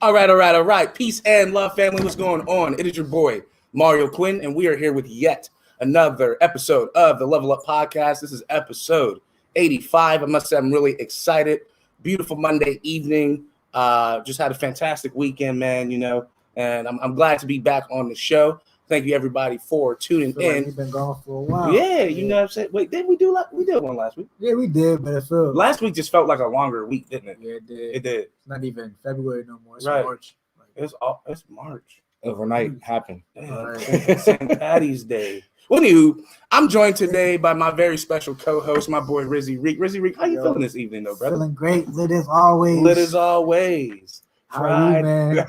All right. Peace and love, family. What's going on? It is your boy, Mario Quinn, and we are here with yet another episode of the Level Up Podcast. This is episode 85. I must say I'm really excited. Beautiful Monday evening. Just had a fantastic weekend, man, and I'm glad to be back on the show. Thank you, everybody, for tuning in. Like you've been gone for a while. Yeah, you know what I'm saying? Wait, did we do we did one last week? Yeah, we did, but it felt last week just felt like a longer week, didn't it? Yeah, it did. It did. It's not even February no more. It's Right. March. It's March. Overnight happened. St. Patty's Day. Well, anywho, I'm joined today by my very special co-host, my boy Rizzy Reek. Rizzy Reek, how you feeling this evening, though, brother? Feeling great, lit as always. Lit as always. How are you, man?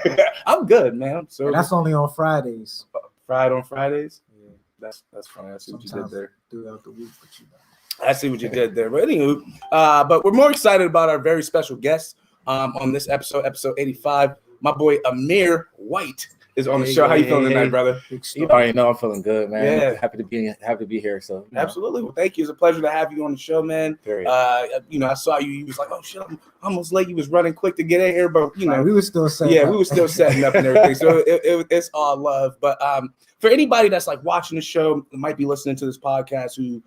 I'm good, man. So and that's only on Fridays. Fried on Fridays. Yeah, that's funny. I see what you sometimes did there. Throughout the week, but I see what you did there. But anywho, but we're more excited about our very special guest on this episode 85. My boy Amir White is on the show. How you feeling tonight, brother? You already know I'm feeling good, man. Yeah. Happy to be here. So Absolutely. Well, thank you. It's a pleasure to have you on the show, man. Period. I saw you. You was like, oh shit, I'm almost late. You was running quick to get in here, but we were still setting up. we were still setting up and everything. So it's all love. But for anybody that's like watching the show, might be listening to this podcast, who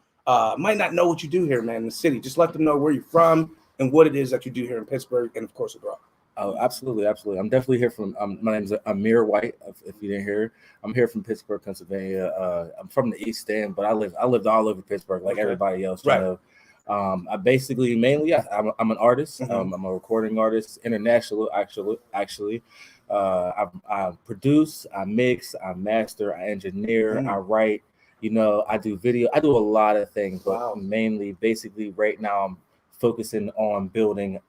might not know what you do here, man, in the city, just let them know where you're from and what it is that you do here in Pittsburgh and of course abroad. Oh, absolutely. I'm definitely here from. My name is Amir White. If you didn't hear, I'm here from Pittsburgh, Pennsylvania. I'm from the East End, but I lived all over Pittsburgh, like everybody else. Right. I basically mainly I'm an artist. Mm-hmm. I'm a recording artist, international actually. I produce, I mix, I master, I engineer, I write. I do video. I do a lot of things, but mainly, basically, right now I'm focusing on building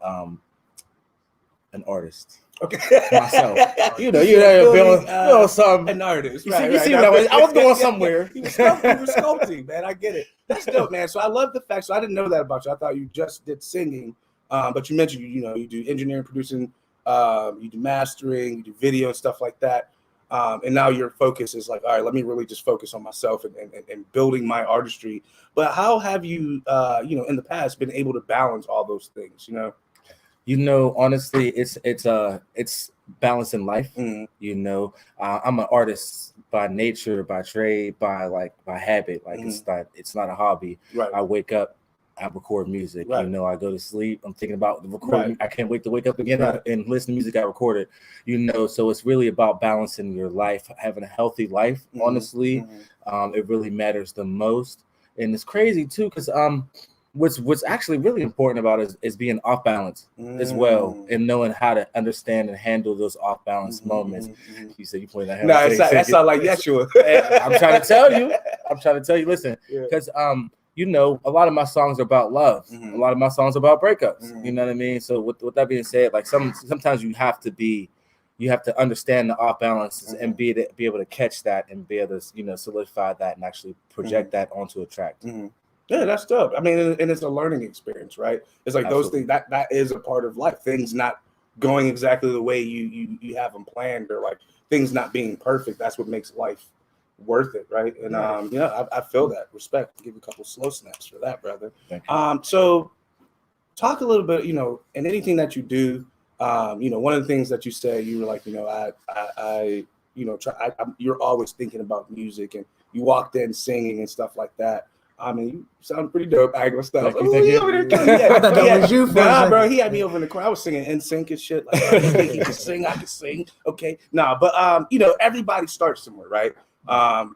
an artist. Okay. Myself. Building something. An artist. You see what I was going somewhere. You were sculpting, man. I get it. That's dope, man. So I love the fact. So I didn't know that about you. I thought you just did singing. But you mentioned you do engineering, producing, you do mastering, you do video and stuff like that. And now your focus is like, all right, let me really just focus on myself and building my artistry. But how have you, in the past been able to balance all those things, Honestly, it's balance in life. Mm-hmm. I'm an artist by nature, by trade, by habit. Like it's not a hobby. Right. I wake up, I record music. Right. I go to sleep, I'm thinking about the recording. Right. I can't wait to wake up again and listen to music I recorded. So it's really about balancing your life, having a healthy life. Mm-hmm. Honestly, it really matters the most, and it's crazy too because What's actually really important about it is being off balance as well, and knowing how to understand and handle those off balance moments. You said you pointed that. No, that's not like Yeshua. I'm trying to tell you. Listen, because a lot of my songs are about love. A lot of my songs are about breakups. You know what I mean? So with that being said, like sometimes you have to understand the off balances and be able to catch that and be able to solidify that and actually project that onto a track. Yeah, that's dope. I mean, and it's a learning experience, right? It's like Absolutely. those things that is a part of life. Things not going exactly the way you have them planned, or like things not being perfect. That's what makes life worth it, right? And I feel that. Respect. Give you a couple slow snaps for that, brother. Thank you. So talk a little bit, in anything that you do. One of the things that you say, you were like, you're always thinking about music, and you walked in singing and stuff like that. I mean, you sound pretty dope. I ain't gonna stop. Thank you. Over there killing it. I thought that was you for a Nah, second. bro, he had me over in the corner. I was singing NSYNC and shit. Like, I think he can sing. I can sing. Okay, but everybody starts somewhere, right?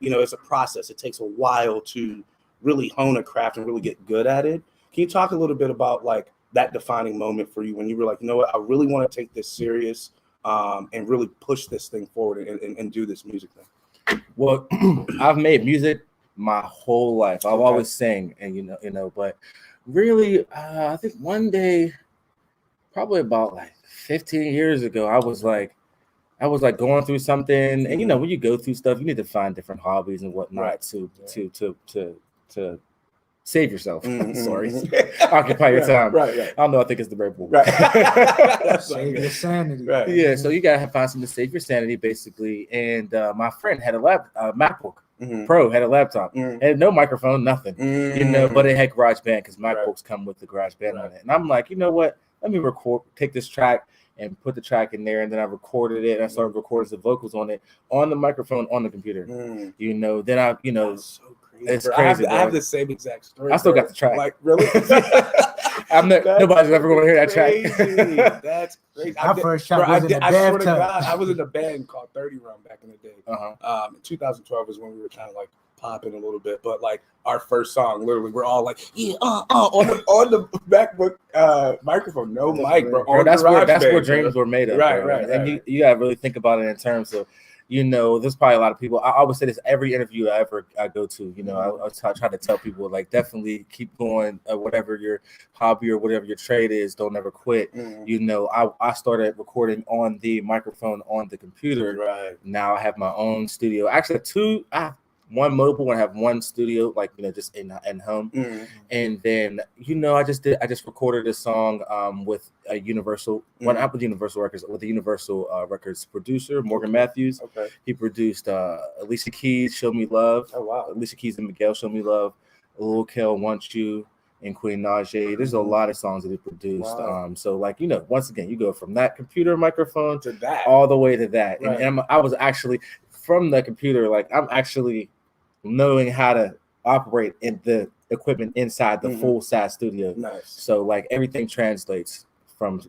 It's a process. It takes a while to really hone a craft and really get good at it. Can you talk a little bit about like that defining moment for you when you were like, you know what, I really want to take this serious and really push this thing forward and do this music thing? Well, I've made music my whole life. I've always sang, and but really, I think one day, probably about like 15 years ago, I was like going through something, and when you go through stuff, you need to find different hobbies and whatnot to save yourself. Sorry, occupy your time. Right. I don't know. I think it's the right word. Right. Save your sanity. Right. Yeah. So you gotta find something to save your sanity, basically. And my friend had a MacBook. Pro, had a laptop, had no microphone, nothing, but it had GarageBand because MacBooks come with the GarageBand on it. And I'm like, you know what? let me take this track and put the track in there, and then I recorded it. And I started recording the vocals on it on the microphone on the computer. Then I, That's so crazy. it's bro. crazy. I have the same exact story. I still bro. got the track. Like really? Nobody's ever going to hear that track. That's crazy. My first track was in the I swear to bathtub. God, I was in a band called 30 Rum back in the day. In 2012 was when we were kind of like popping a little bit, but like our first song, literally, we're all like, on the MacBook microphone, no mic, bro. That's where dreams were made of. Right. And you gotta really think about it in terms of, there's probably a lot of people. I always say this every interview I go to. I try to tell people, like, definitely keep going. Whatever your hobby or whatever your trade is, don't ever quit. I started recording on the microphone on the computer. Right now, I have my own studio. Actually, I have one mobile and I have one studio, like just in home. And then I just recorded a song with a Universal, not with Universal Records, with the Universal Records producer Morgan Matthews. Okay. He produced Alicia Keys, Show Me Love. Oh wow. Alicia Keys and Miguel, Show Me Love. Lil Kel, Want You, and Queen Najee. There's a lot of songs that he produced. Wow. So once again, you go from that computer microphone to that, all the way to that. Right. And I was actually from the computer, like I'm actually knowing how to operate in the equipment inside the full size studio. Nice. So like everything translates from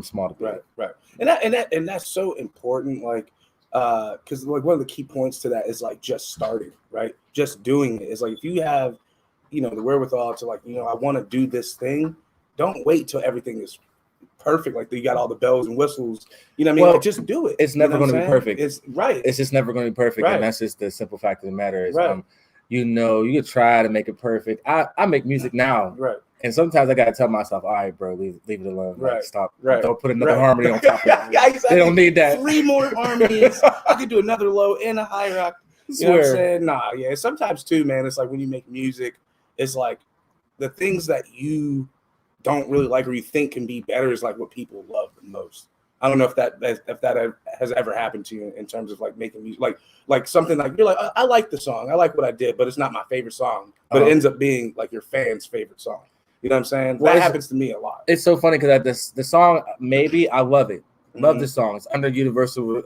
small to big. Right. And that's so important. Like, because like one of the key points to that is like just starting, right? Just doing it. It's like if you have, the wherewithal to like, I want to do this thing. Don't wait till everything is perfect. Like you got all the bells and whistles. You know what I mean? Well, like, just do it. It's never going to be perfect. It's right. It's just never going to be perfect, Right. And that's just the simple fact of the matter. Is, right. You could try to make it perfect. I make music now, right? And sometimes I gotta tell myself, all right, bro, leave it alone. Right. Like, stop. Right. Don't put another harmony on top of it. Yeah, exactly. They don't need that. 3 more harmonies. I could do another low and a high rock. You know what I'm saying? Nah, yeah. Sometimes too, man. It's like when you make music, it's like the things that you don't really like or you think can be better is like what people love the most. I don't know if that has ever happened to you in terms of like making music, like something like you're like, I like the song, I like what I did, but it's not my favorite song, but it ends up being like your fans' favorite song. You know what I'm saying? Well, that happens to me a lot. It's so funny because the song, maybe I love it. Love the song. It's under Universal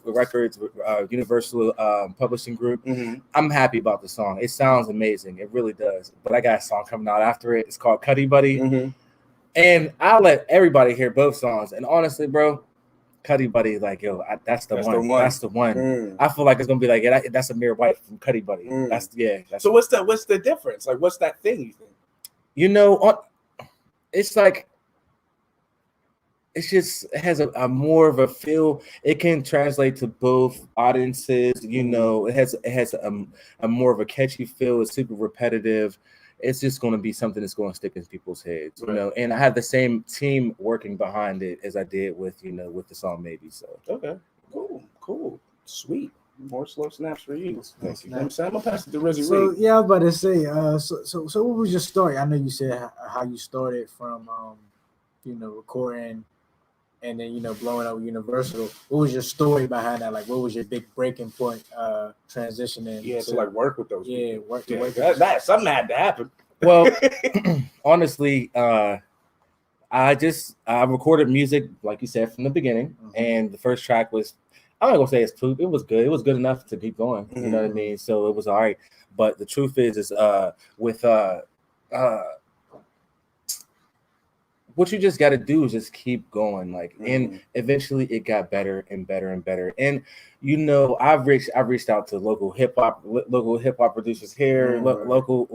Records, Universal Publishing Group. I'm happy about the song. It sounds amazing. It really does. But I got a song coming out after it. It's called Cuddy Buddy. And I'll let everybody hear both songs. And honestly, bro, Cuddy Buddy, like, yo, that's the one. That's the one. I feel like it's gonna be like, that's Amir White from Cuddy Buddy. So what's the difference? Like, what's that thing you think? It's like, it has a more of a feel. It can translate to both audiences. It has a more of a catchy feel. It's super repetitive. It's just going to be something that's going to stick in people's heads, And I have the same team working behind it as I did with the song Maybe. So okay, cool, sweet. More slow snaps for you. Thank you. I'm gonna pass it to Rizzy So Reed. yeah, I was about to say. So what was your story? I know you said how you started from recording and then blowing up Universal. What was your story behind that? Like, what was your big breaking point transitioning? Yeah, to like work with those. Yeah, work. That something had to happen. Well, honestly, I recorded music like you said from the beginning, and the first track was, I'm not gonna say it's poop. It was good. It was good enough to keep going. You know what I mean? So it was all right. But the truth is with what you just got to do is just keep going, and eventually it got better and better and better. And I've reached out to local hip hop producers here, local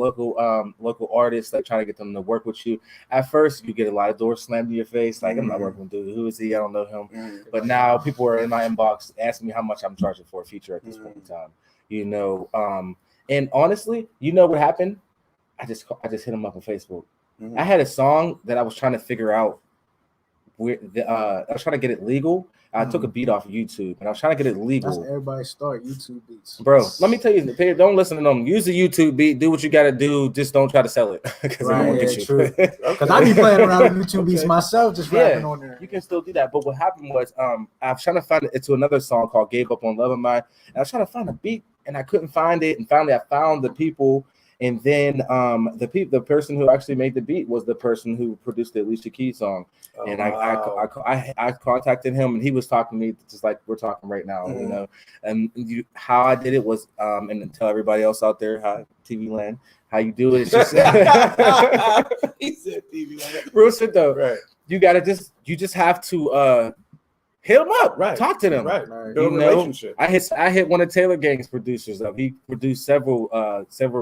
artists, like trying to get them to work with you. At first, you get a lot of doors slammed in your face, like I'm not working with dude. Who is he? I don't know him. But now people are in my inbox asking me how much I'm charging for a feature at this point in time. And honestly, what happened? I just hit him up on Facebook. I had a song that I was trying to figure out where I was trying to get it legal. I took a beat off of YouTube and I was trying to get it legal. That's everybody start YouTube beats. Bro, let me tell you, don't listen to them. Use the YouTube beat, do what you gotta do, just don't try to sell it. Because True. Because I be playing around with YouTube beats myself, just rapping on there. You can still do that. But what happened was I was trying to find it to another song called Gave Up on Love of Mine. And I was trying to find a beat and I couldn't find it. And finally I found the people. And then the person who actually made the beat was the person who produced the Alicia Keys song. And I contacted him, and he was talking to me just like we're talking right now, you know. And how I did it was, and tell everybody else out there, how TV land, how you do it. It's just he said TV land. Real shit though. Right. You just have to hit them up, right? Talk to them, right? Build a relationship. I hit one of Taylor Gang's producers up. He produced several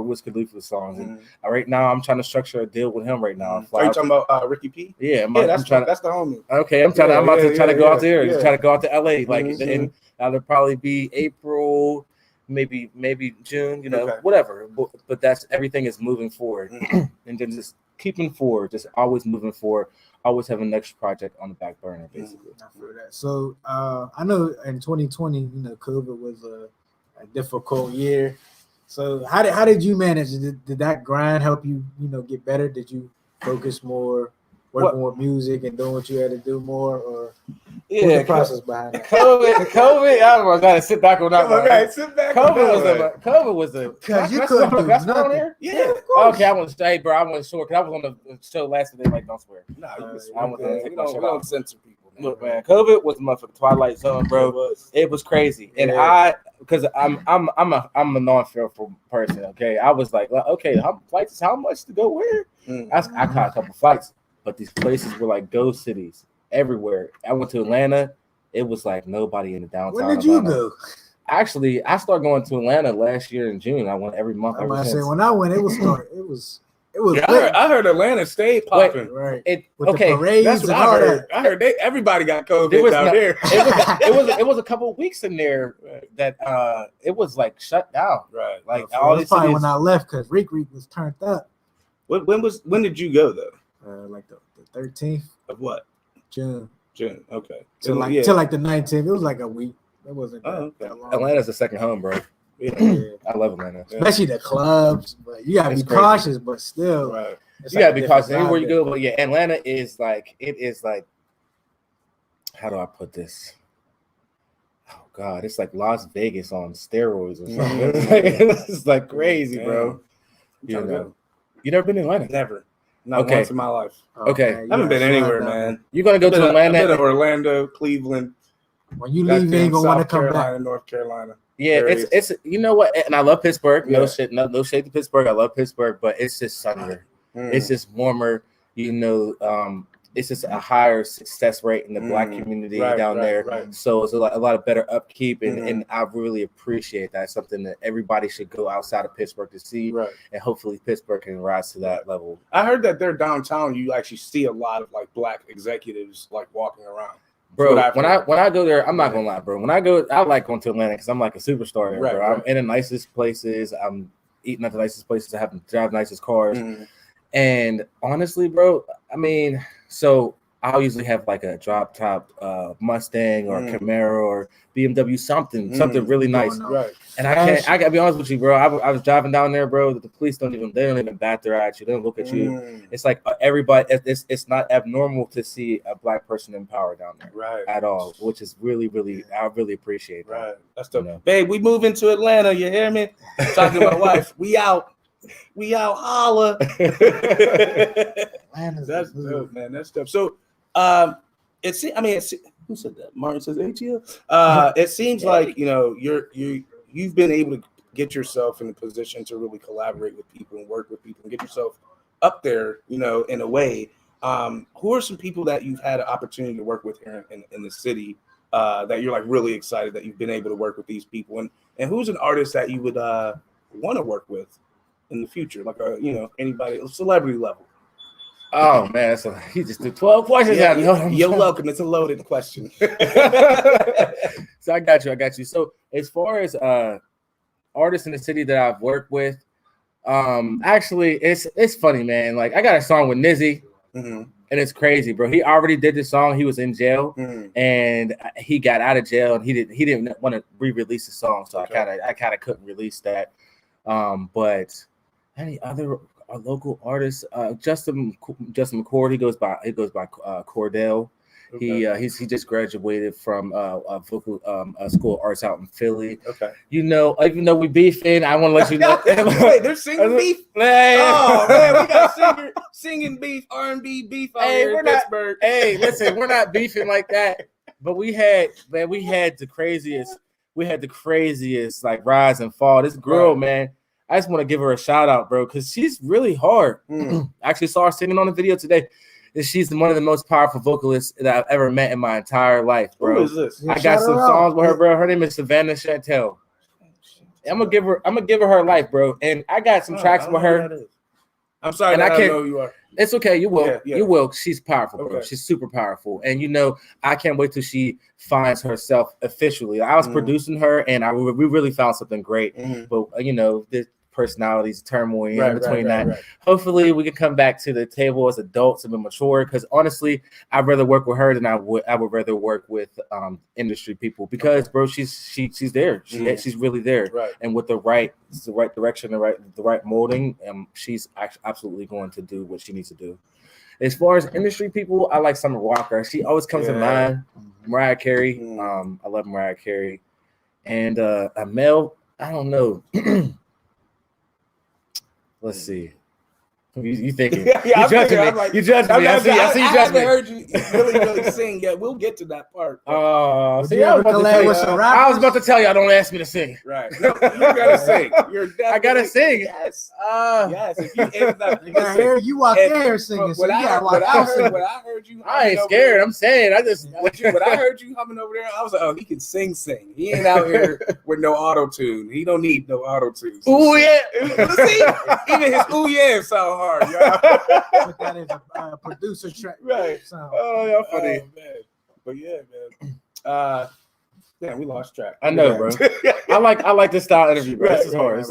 Wiz Khalifa songs, and right now I'm trying to structure a deal with him right now. Are you talking about Ricky P? Yeah, that's the homie. Okay, I'm about to try to go out there, try to go out to LA, like, and that'll probably be April, maybe June, you know, whatever. But that's everything is moving forward, and then just keeping forward, just always moving forward. Always have a next project on the back burner, basically. I feel that. So I know in 2020, you know, COVID was a difficult year. So how did you manage? Did that grind help you, you know, get better? Did you focus more, working with music and doing what you had to do more, or what's the process behind that? COVID. I gotta sit back on that one. Right, sit back. COVID was a because you couldn't do nothing. Yeah, of course. Okay, I want to say, bro. I wasn't sure because I was on the show last day. Like, don't swear. No, we don't censor people. Look, man, COVID was the motherfucking Twilight Zone, bro. It was crazy, and because I'm a non-fearful person. Okay, I was like, okay, how much to go where? I caught a couple flights, but these places were like ghost cities everywhere. I went to Atlanta. It was like nobody in the downtown. When did you go? Actually, I started going to Atlanta last year in June. I went every month. I'm about to say when I went, it was. Yeah, I heard Atlanta stayed popping. Right. The parades. That's what I heard. I heard everybody got COVID down there. It was a couple of weeks in there that it was like shut down. Right. Like all this probably when I left because Reek was turned up. When did you go though? Like the 13th of what? June. Okay. Till like the 19th. It was like a week. It wasn't that long. Atlanta's the second home, bro. Yeah. I love Atlanta, especially the clubs. But you gotta be cautious, but still, right? You gotta be cautious anywhere you go. But yeah, Atlanta is like how do I put this? Oh God, it's like Las Vegas on steroids or something. It's like crazy, bro. You know, you never been to Atlanta? Never. Not once in my life. Okay, I haven't been anywhere, man. You're gonna go to Atlanta? I've been to Orlando, Cleveland. When you leave, you ain't gonna want to come back. North Carolina. Yeah, it's you know what, and I love Pittsburgh. No shade to Pittsburgh. I love Pittsburgh, but it's just sunnier. It's just warmer. You know, it's just a higher success rate in the Black community down there. Right. So it's a lot of better upkeep, and I really appreciate that. It's something that everybody should go outside of Pittsburgh to see, and hopefully Pittsburgh can rise to that level. I heard that there downtown, you actually see a lot of like Black executives like walking around. Bro, when I go there, I'm not gonna lie, bro. When I go, I like going to Atlanta because I'm like a superstar there, bro. I'm in the nicest places. I'm eating at the nicest places. I have to drive the nicest cars. And honestly, bro, I mean, so I'll usually have like a drop top Mustang or Camaro or BMW, something really nice. Right. And I gotta be honest with you, bro. I was driving down there, bro. The police don't even bat their eye at you. They don't look at you. It's like everybody. It's not abnormal to see a Black person in power down there, at all. Which is really, I really appreciate that. Right. That's dope. You know? Babe, we moving to Atlanta. You hear me? Talking to my wife. We out. Holla. That's dope, man. That's dope. So, who said that? Martin says ATL. It seems like you've been able to get yourself in a position to really collaborate with people and work with people and get yourself up there, in a way. Who are some people that you've had an opportunity to work with here in the city that you're like really excited that you've been able to work with these people, and who's an artist that you would want to work with in the future, like anybody, celebrity level? Oh man, so he just did 12 questions. You're welcome. It's a loaded question. So I got you. So as far as artists in the city that I've worked with, actually it's funny, man. Like I got a song with Nizzy, and it's crazy, bro. He already did this song. He was in jail, and he got out of jail, and he didn't want to re-release the song, so I kind of couldn't release that. But any other local artists, Justin McCord, he goes by Cordell. He just graduated from a vocal school of arts out in Philly. Okay. You know, even though we beefing, I want to let you know. Wait, they're singing beef. Oh man, we got singing beef, R&B beef out here in Pittsburgh. Hey, listen, we're not beefing like that, but we had the craziest like rise and fall. This girl, man, I just want to give her a shout out, bro, because she's really hard. I actually saw her singing on the video today. She's one of the most powerful vocalists that I've ever met in my entire life, bro. Who is this? I got some songs with her, bro. Her name is Savannah Chantel. I'm gonna give her life, bro. And I got some tracks with her. I'm sorry, and I can't know who you are. It's okay. You will. Yeah. You will. She's powerful, bro. Okay. She's super powerful. And, you know, I can't wait till she finds herself officially. I was producing her, and we really found something great. But, you know, the personalities, turmoil in between that. Right. Hopefully, we can come back to the table as adults and be mature. Because, honestly, I'd rather work with her than I would rather work with industry people. Because, bro, she's there. She's really there. Right. And with the right direction, the right molding, she's absolutely going to do what she needs to do. As far as industry people, I like Summer Walker. She always comes to mind. Mariah Carey. I love Mariah Carey. And Mel, I don't know. Let's see. You thinking? You judging me? You judging me? I see you judging me. I haven't heard you really sing yet. We'll get to that part. I was about to tell you. Don't ask me to sing. Right? No, you gotta sing. I gotta sing. Yes. Yes. You walk in here singing. What I heard you. I ain't scared. I'm saying. What I heard you humming over there, I was like, oh, he can sing. He ain't out here with no auto tune. He don't need no auto tune. Ooh yeah. See, even his ooh yeah sound hard. Put that as a producer track. Right. Sound. Oh, y'all funny. Oh, man. But yeah, man. Damn, we lost track. I know, bro. I like this style interview, bro. This is hard.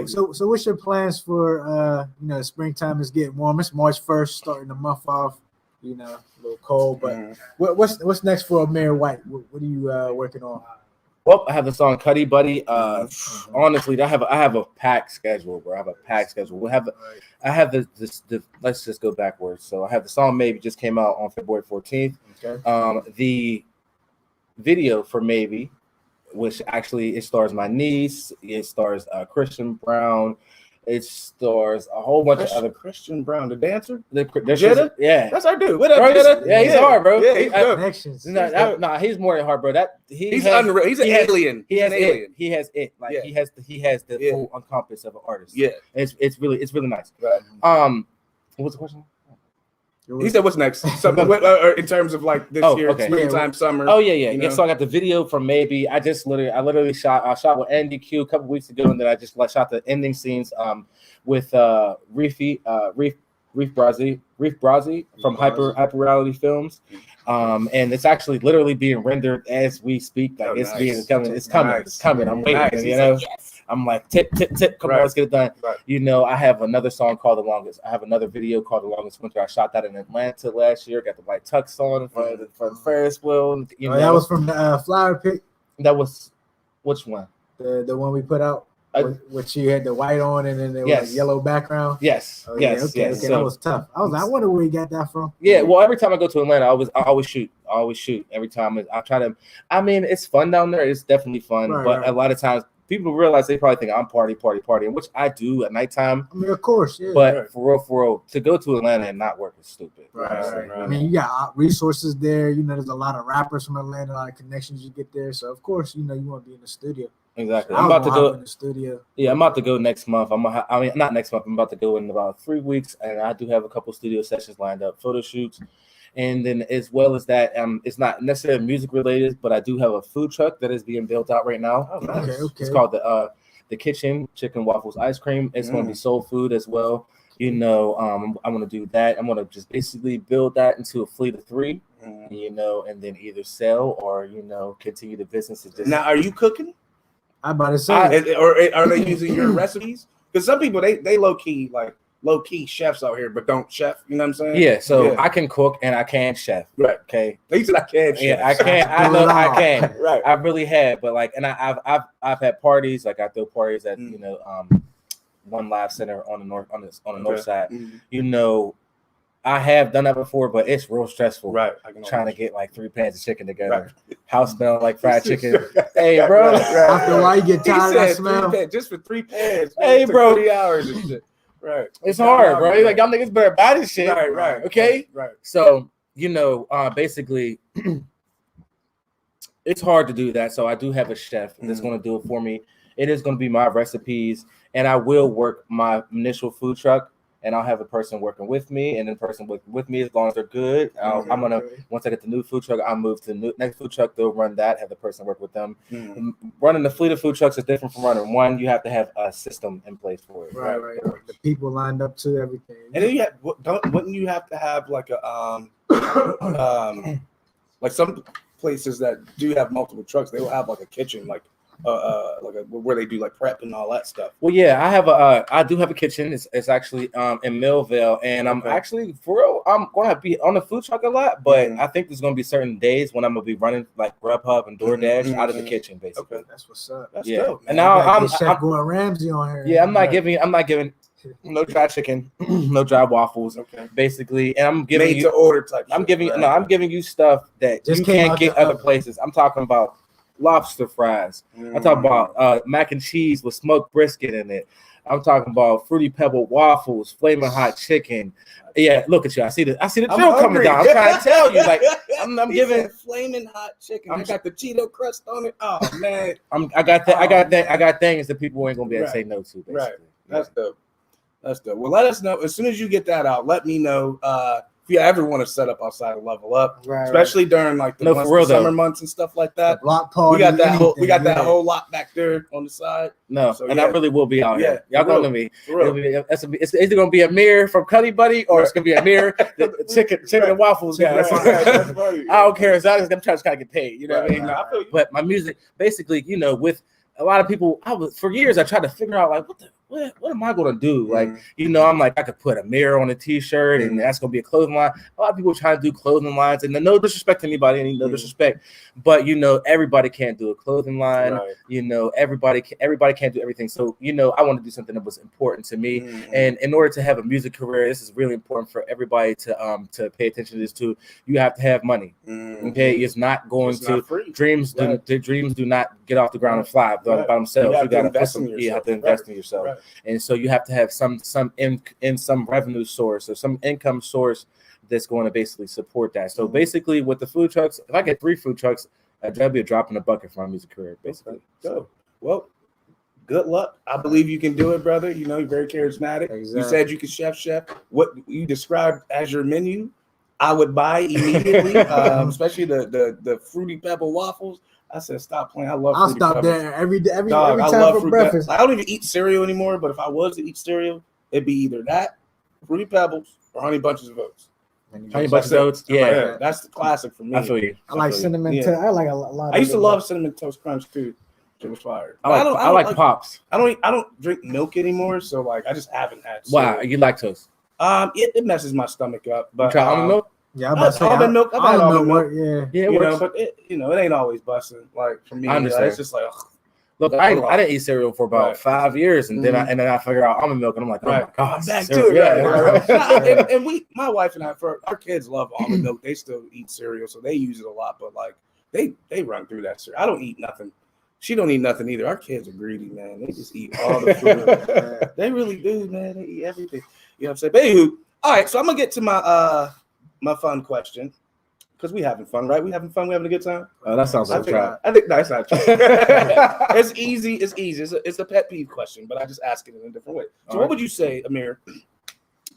So what's your plans for springtime is getting warm. It's March 1st, starting the month off, a little cold, but what's next for Amir White? What are you working on? Well, I have the song "Cuddy Buddy." Honestly, I have a packed schedule, bro. I have a packed schedule. I have the let's just go backwards. So I have the song "Maybe" just came out on February 14th. Okay. The video for "Maybe," which actually it stars my niece. It stars Christian Brown. It stars a whole bunch of other Christian Brown, the dancer. Jetta? Yeah, that's our dude. What up, bro? Yeah, he's hard, bro. Yeah, he's connections. He's more than hard, bro. He's unreal. He's an alien. He has it. Like he has the full encompass of an artist. Yeah, it's really nice. Right. What's the question? He said, "What's next?" Something in terms of like this year, springtime, summer. Oh yeah. So I got the video from Maybe. I literally shot with NDQ a couple weeks ago, and then I just shot the ending scenes with Reef Brazi from Hyper Reality Films, and it's actually literally being rendered as we speak. Like it's coming. I'm waiting. Yes. I'm like, tip, come on, let's get it done. Right. I have another song called The Longest. I have another video called The Longest Winter. I shot that in Atlanta last year. Got the white tux on in front of the Ferris wheel. That was from the flower pick? That was, which one? The one we put out, which you had the white on and then there was a yellow background? Yes. Okay, so, that was tough. I wonder where you got that from. Yeah, well, every time I go to Atlanta, I always shoot. Every time I try to, it's fun down there. It's definitely fun. A lot of times, people realize they probably think I'm partying, which I do at nighttime. Of course, yeah. But for real, to go to Atlanta and not work is stupid. Right. You got resources there. There's a lot of rappers from Atlanta, a lot of connections you get there. So of course, you want to be in the studio. Exactly. I'm about to go in the studio. Yeah, I'm about to go next month. Not next month. I'm about to go in about 3 weeks, and I do have a couple studio sessions lined up, photo shoots. And then as well as that, it's not necessarily music related, but I do have a food truck that is being built out right now. Oh, nice. Okay. It's called the Kitchen Chicken Waffles Ice Cream. It's going to be soul food as well. I'm going to do that. I'm going to just basically build that into a fleet of 3, and then either sell or continue the business. Now, are you cooking? I'm about to say, or are they using your recipes? Because some people they low key chefs out here, but don't chef. You know what I'm saying? Yeah. So I can cook and I can chef. Right. Okay. They said I can. Chef. Yeah, I can. I know I can. Right. I really have, but I've had parties. Like I throw parties at One Live Center on the north side. Mm-hmm. I have done that before, but it's real stressful. Right. Trying to get like 3 pans of chicken together. Right. House smell like fried chicken. Hey, bro. After a while, you get tired of that smell. Just for 3 pans. Hey, bro. 3 hours and shit. Right. It's hard, bro. Like, y'all niggas better buy this shit. Right. Okay? Right. So, basically, it's hard to do that. So I do have a chef that's going to do it for me. It is going to be my recipes, and I will work my initial food truck, and I'll have a person working with me, and then a person with me as long as they're good. I'm gonna once I get the new food truck, I'll move to the next food truck. They'll run that, have the person work with them. Running the fleet of food trucks is different from running one. You have to have a system in place for it. Right. The people lined up to everything. And then wouldn't you have to have like a like some places that do have multiple trucks, they will have like a kitchen, like where they do like prep and all that stuff. Well, yeah, I do have a kitchen. It's actually in Millville, and I'm actually for real. I'm gonna be on the food truck a lot, but I think there's gonna be certain days when I'm gonna be running like Grubhub and DoorDash out of the kitchen, basically. Okay, that's what's up. That's dope, man. And now I'm Chef Gordon Ramsay on here. Yeah, I'm not giving no dry chicken, no dry waffles. Okay, basically, and I'm giving made to order type. I'm giving you stuff that you can't get other places. I'm talking about lobster fries. I'm talking about mac and cheese with smoked brisket in it. I'm talking about fruity pebble waffles, flaming hot chicken. Yeah, look at you. I see the drill coming down. I'm trying to tell you, like I'm giving flaming hot chicken. I got the Cheeto crust on it. Oh man, I got things that people ain't gonna be able to say no to. Basically. Right, that's dope. That's dope. Well, let us know as soon as you get that out. Let me know. If you ever want to set up outside of Level Up, especially during like the summer months and stuff like that. Block party, we got that whole lot back there on the side. No, so, and I really will be out here. Y'all going to me. It's either going to be Amir from Cuddy Buddy or it's going to be Amir, the chicken and waffles guy. That's funny. I don't care. I'm trying to get paid. You know what I mean? But my music, basically, with a lot of people, for years I tried to figure out like what am I gonna do? Like, I'm like, I could put a mirror on a t-shirt and that's gonna be a clothing line. A lot of people try to do clothing lines, and no disrespect to anybody, no disrespect, but everybody can't do a clothing line. Right. Everybody can't do everything. So I want to do something that was important to me, and in order to have a music career, this is really important for everybody to pay attention to this too. You have to have money. Okay, it's not going to dreams. The dreams do not get off the ground and fly by themselves. You got to invest in yourself. You have to invest in yourself. Right. And so you have to have some revenue source or some income source that's going to basically support that. So basically, with the food trucks, if I get 3 food trucks, that'd be a drop in the bucket for my music career, basically. So, well, good luck. I believe you can do it, brother. You're very charismatic. Exactly. You said you could chef. What you described as your menu, I would buy immediately, especially the fruity pebble waffles. I said, stop playing. I'll stop there every time for breakfast. I don't even eat cereal anymore, but if I was to eat cereal, it'd be either that, Fruity Pebbles, or Honey Bunches of Oats. Honey Bunches of Oats, yeah. That's the classic for me. I feel you. I like cinnamon toast. I like a lot. I used to love cinnamon toast crunch too. It was fire. I like Pops. I don't drink milk anymore, so like I just haven't had cereal. Wow, you lactose? It messes my stomach up. But you try almond milk? Yeah, almond milk. I've had almond milk. Yeah, it works. But it ain't always busting. Like for me, I understand. It's just like, look, I didn't eat cereal for about 5 years, and then I figured out almond milk, and I'm like, oh my god, I'm back to it. And my wife and I, our kids love almond milk. They still eat cereal, so they use it a lot. But like they run through that cereal. I don't eat nothing. She don't eat nothing either. Our kids are greedy, man. They just eat all the food. They really do, man. They eat everything. You know what I'm saying? But anywho, all right. So I'm gonna get to my fun question, because we having fun, right? We having fun. We having a good time. Oh, that sounds like a trap. I think that's not true. It's easy. It's a pet peeve question, but I just ask it in a different way. So, what would you say, Amir,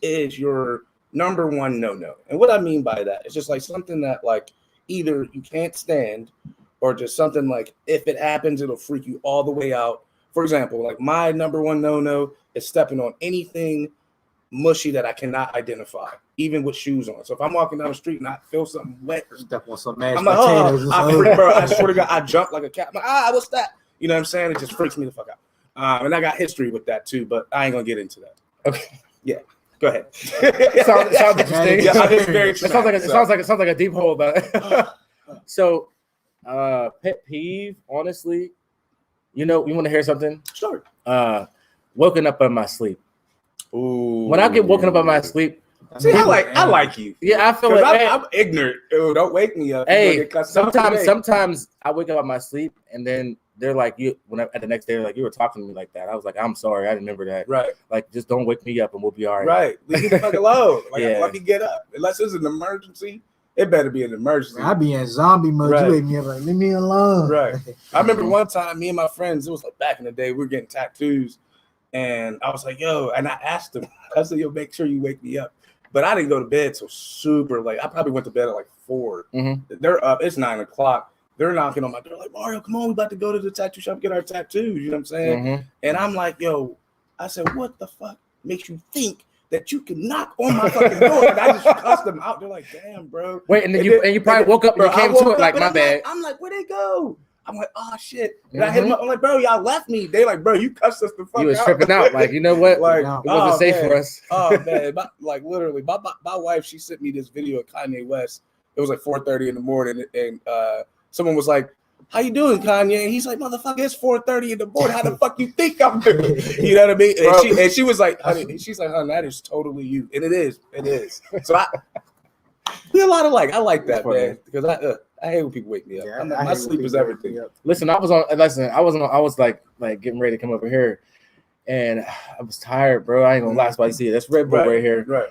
is your number one no-no? And what I mean by that is just like something that like either you can't stand, or just something like if it happens, it'll freak you all the way out. For example, like my number one no-no is stepping on anything mushy that I cannot identify, even with shoes on. So if I'm walking down the street and I feel something wet, or step on some mashed potatoes, I swear to God, I jump like a cat. I'm like, what's that? You know what I'm saying? It just freaks me the fuck out. And I got history with that too, but I ain't gonna get into that. Okay. Yeah. Go ahead. sounds interesting. Yeah, it's very traumatic, it sounds like a deep hole, but so pet peeve, honestly, you want to hear something? Sure. Woken up in my sleep. Ooh. When I get woken up in my sleep, See, I like you. Yeah, I feel like I'm ignorant. Ew, don't wake me up. Hey, sometimes I wake up out my sleep and then they're like, at the next day, they're like, you were talking to me like that. I was like, I'm sorry, I remember that. Right. Like, just don't wake me up and we'll be all right. Right. Leave me the fuck alone. Like, let me get up. Unless it's an emergency, it better be an emergency. I be in zombie mode. Right. You wake me up like, leave me alone. Right. I remember one time, me and my friends, it was like back in the day, we were getting tattoos. And I was like, yo, and I asked them, I said, yo, make sure you wake me up. But I didn't go to bed till super late. I probably went to bed at like 4. Mm-hmm. They're up. It's 9 o'clock. They're knocking on my door like, Mario, come on, we about to go to the tattoo shop, get our tattoos. You know what I'm saying? Mm-hmm. And I'm like, yo, I said, what the fuck makes you think that you can knock on my fucking door? And I just cussed them out. They're like, damn, bro. Wait, and you probably woke up and you came to it like, my bad. I'm like, where'd they go? I'm like, oh shit. And I hit them up. I'm like, bro, y'all left me. They like, bro, you cussed us the fuck out. You was tripping out. Like, you know what? Like, it wasn't safe for us. Oh man, like literally, my wife, she sent me this video of Kanye West. It was like 4:30 in the morning, and someone was like, how you doing, Kanye? And he's like, motherfucker, it's 4:30 in the morning. How the fuck you think I'm doing? You know what I mean? And she was like, honey, she's like, honey, that is totally you. And it is. So we a lot of I like that, man, because I hate when people wake me up. Yeah, my sleep is everything. Listen, I was like getting ready to come over here, and I was tired, bro. I ain't gonna lie, that's why you see it. That's Red Bull right here. Right.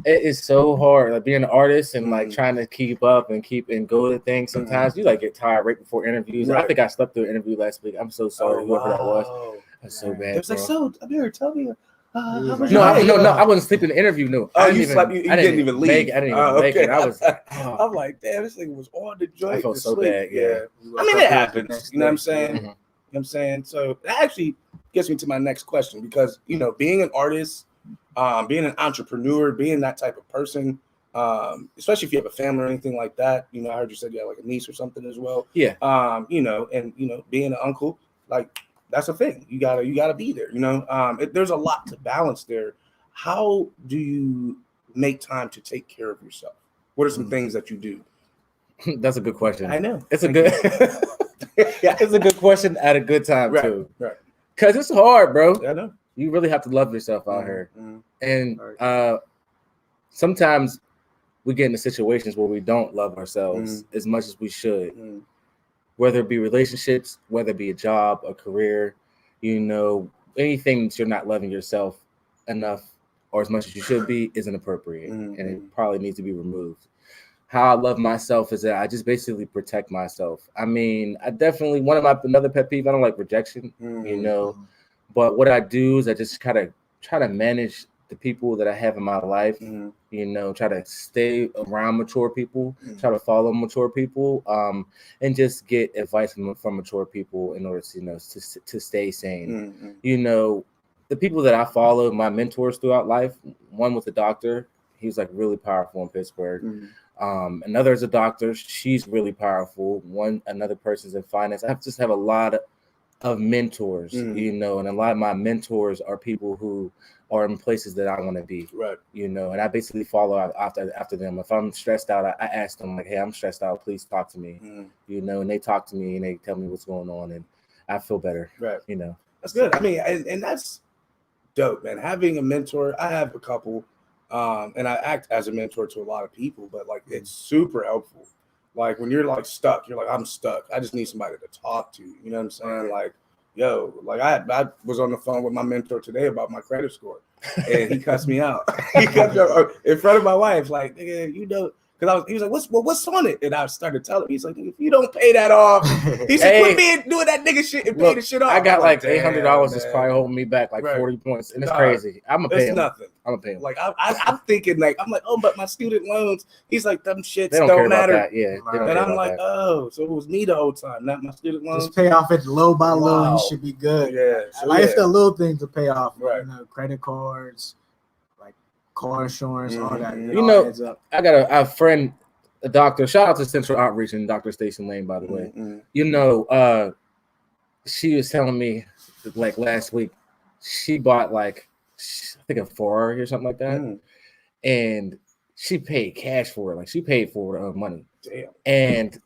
It is so hard, like being an artist and like trying to keep up and go to things. Sometimes you like get tired right before interviews. Right. I think I slept through an interview last week. I'm so sorry, whoever that was. That's so bad. It was like, so Amir, tell me. No, I wasn't sleeping in the interview. No, I didn't even leave. I didn't even make it. I was. I'm like, damn, this thing was on the joint. I felt so sleep. bad. Yeah. I mean, it happens. You know what I'm saying? Mm-hmm. You know what I'm saying? So that actually gets me to my next question, because being an artist, being an entrepreneur, being that type of person, especially if you have a family or anything like that. I heard you said you had like a niece or something as well. Yeah. Being an uncle, like, that's a thing. You gotta be there. There's a lot to balance there. How do you make time to take care of yourself? What are some things that you do? That's a good question. I know. It's a good question at a good time too. Right. Cause it's hard, bro. I know. You really have to love yourself out here. Mm-hmm. And sometimes we get into situations where we don't love ourselves as much as we should. Mm-hmm. Whether it be relationships, whether it be a job, a career, anything that you're not loving yourself enough or as much as you should be is inappropriate, and it probably needs to be removed. How I love myself is that I just basically protect myself. I mean, I definitely, another pet peeve, I don't like rejection, but what I do is I just kind of try to manage the people that I have in my life, try to stay around mature people, try to follow mature people, and just get advice from mature people in order to stay sane. The people that I follow, my mentors throughout life, one was a doctor. He was like really powerful in Pittsburgh. Another is a doctor. She's really powerful. Another person's in finance. I just have a lot of mentors, and a lot of my mentors are people who are in places that I want to be, right? And I basically follow after them. If I'm stressed out, I ask them like, "Hey, I'm stressed out. Please talk to me." And they talk to me and they tell me what's going on, and I feel better. Right. That's good. I mean, and that's dope, man. Having a mentor, I have a couple, and I act as a mentor to a lot of people, but like it's super helpful. Like when you're like stuck, you're like, I'm stuck. I just need somebody to talk to. You know what I'm saying? Like, yo, like I was on the phone with my mentor today about my credit score, and he cussed me out. He cussed me out in front of my wife, like, nigga, because he was like, what's on it? And I started telling him, he's like, if you don't pay that off, he said, quit being doing that nigga shit and pay the shit off. I got like $800 that's probably holding me back like 40 points, and it's crazy. I'm gonna pay him. Nothing. I'm gonna pay him. Like I'm thinking like oh, but my student loans. He's like, them shits don't don't matter. About that. Yeah, and I'm like, oh, so it was me the whole time, not my student loans. Just pay off it low by low, and you should be good. Yeah, so it's the little things to pay off. Right. Credit cards, like car insurance, all that. I got a friend, a doctor. Shout out to Central Outreach and Dr. Station Lane, by the way. She was telling me like last week, she bought like I think a Ferrari or something like that, and she paid cash for it. Like she paid for money. Damn. And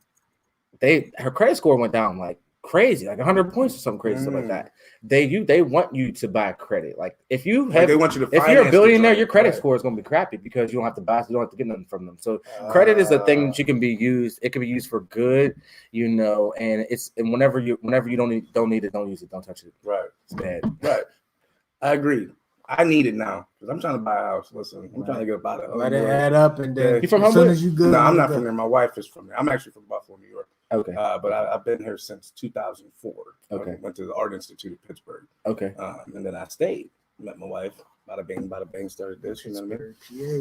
her credit score went down like crazy, like 100 points or something crazy, stuff like that. They want you to buy credit. Like if you have, they want you to. If you're a billionaire, joint, your credit score is going to be crappy because you don't have to buy, you don't have to get nothing from them. So credit is a thing that you can be used. It can be used for good, you know. And whenever you don't need it, don't use it, don't touch it. Right, it's bad. Right, I agree. I need it now because I'm trying to buy a house. Listen, I'm trying to get about it. Let it add up, and then you from as soon Humboldt? as you good. No, I'm not from there. My wife is from there. I'm actually from Buffalo, New York. Okay. But I've been here since 2004. Okay. Went to the Art Institute of Pittsburgh. Okay. And then I stayed. Met my wife. Bada bing, started this. You know what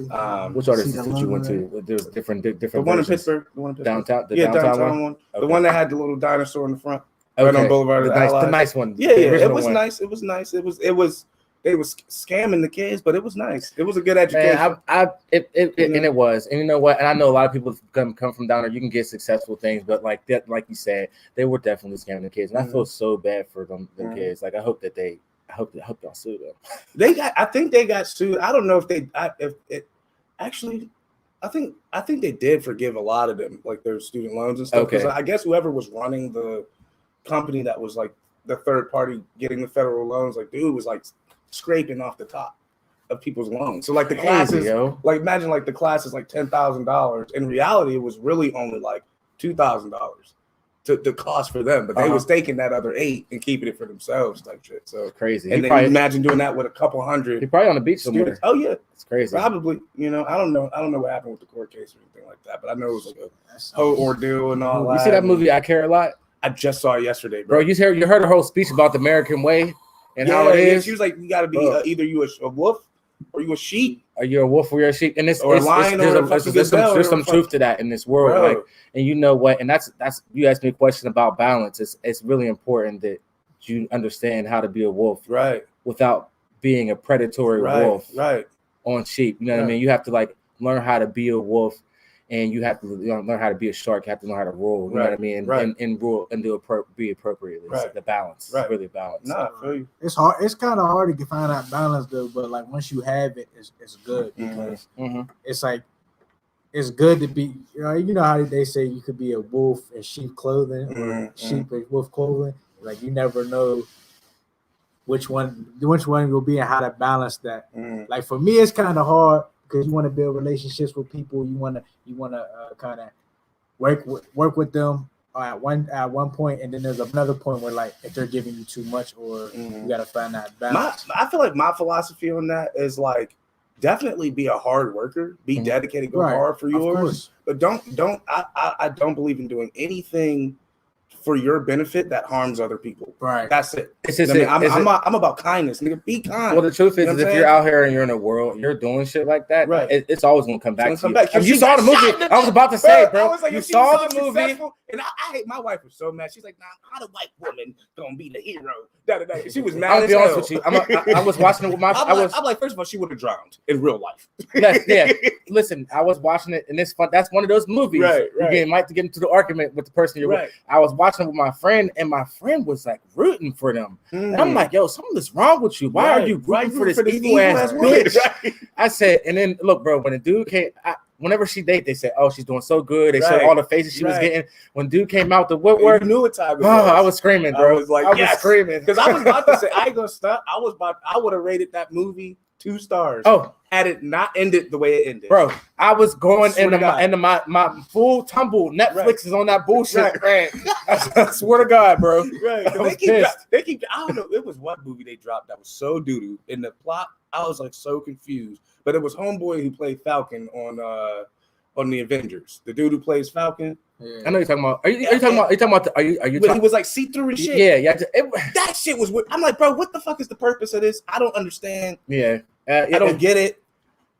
I mean? Which Art Institute you went to? There's different. The one in Pittsburgh. The one in Pittsburgh. Downtown. Downtown one. Okay. The one that had the little dinosaur in the front. Okay. Right on Boulevard. The nice one. Yeah. It was nice. It was nice. It was. They was scamming the kids, but it was nice. It was a good education. And it was. And you know what? And I know a lot of people come from down there. You can get successful things, but like that, like you said, they were definitely scamming the kids. And I feel so bad for them kids. Like I hope y'all sue them. I think they got sued. I don't know if I think they did forgive a lot of them, like their student loans and stuff. Because I guess whoever was running the company that was like the third party getting the federal loans, like dude was like scraping off the top of people's loans. So like the classes, like imagine like the class is like $10,000. In reality, it was really only like $2,000 to cost for them, but they was taking that other $8,000 and keeping it for themselves, type shit. So crazy. And then imagine doing that with a couple hundred. He probably on the beach somewhere. Oh yeah, it's crazy. Probably. You know, I don't know what happened with the court case or anything like that, but I know it was like a whole ordeal and all that. You see that movie I Care a Lot? I just saw it yesterday, bro. You heard her whole speech about the American way and how it is. She was like, you got to be either you a wolf or you a sheep. Are you a wolf or you're a sheep? And there's some truth to that in this world. Bro. Like, and you know what? And that's you asked me a question about balance. It's really important that you understand how to be a wolf, right, without being a predatory wolf, right, on sheep. You know what I mean? You have to like learn how to be a wolf. And you have to learn how to be a shark. You have to learn how to rule. You know what I mean? And rule and be appropriately. Right. The balance. Right. Really balance. No, I feel you. It's hard. It's kind of hard to find that balance though. But like once you have it, it's good because it's like it's good to be. You know how they say you could be a wolf in sheep clothing or sheep in wolf clothing. Like you never know which one will be and how to balance that. Like for me, it's kind of hard. Because you want to build relationships with people, you want to kind of work with them at one point, and then there's another point where like if they're giving you too much, or you got to find that balance. I feel like my philosophy on that is like definitely be a hard worker, be dedicated, go hard for yours, but I don't believe in doing anything for your benefit that harms other people. Right. That's it. I'm about kindness, nigga. Be kind. Well, the truth is, if you're out here and you're in the world, you're doing shit like that, right? It's always gonna come back to you. You saw the movie. I was about to say, bro. Like, you saw the movie, and I hate. My wife was so mad. She's like, "Nah, how the white woman gonna be the hero?" She was mad. I'll be honest with you. I was watching it with my. I'm like, first of all, she would have drowned in real life. Yeah. Listen, I was watching it, and it's fun. That's one of those movies. Right. You might get into the argument with the person you're with. I was watching it with my friend, and my friend was like rooting for them. And I'm like, yo, something's wrong with you. Why are you rooting for this evil ass bitch? I said, and then look, bro, when the dude came, whenever she date, they said, oh, she's doing so good. They showed all the faces she was getting. When dude came out the woodwork, you knew what time it was. I was screaming, bro. I was like, I was screaming because I was about to say, I ain't gonna stop. I would have rated that movie 2 stars. Oh, had it not ended the way it ended, bro. I was going into my full tumble. Netflix is on that bullshit, man. I swear to God, bro. Right. They keep. I don't know. It was one movie they dropped that was so doo-doo. In the plot, I was like so confused. But it was homeboy who played Falcon on the Avengers. The dude who plays Falcon. Yeah. I know you're talking about. Are you talking about? Are you? He was like see-through and shit. Yeah. That shit was weird. I'm like, bro, what the fuck is the purpose of this? I don't understand. Yeah. I don't get it.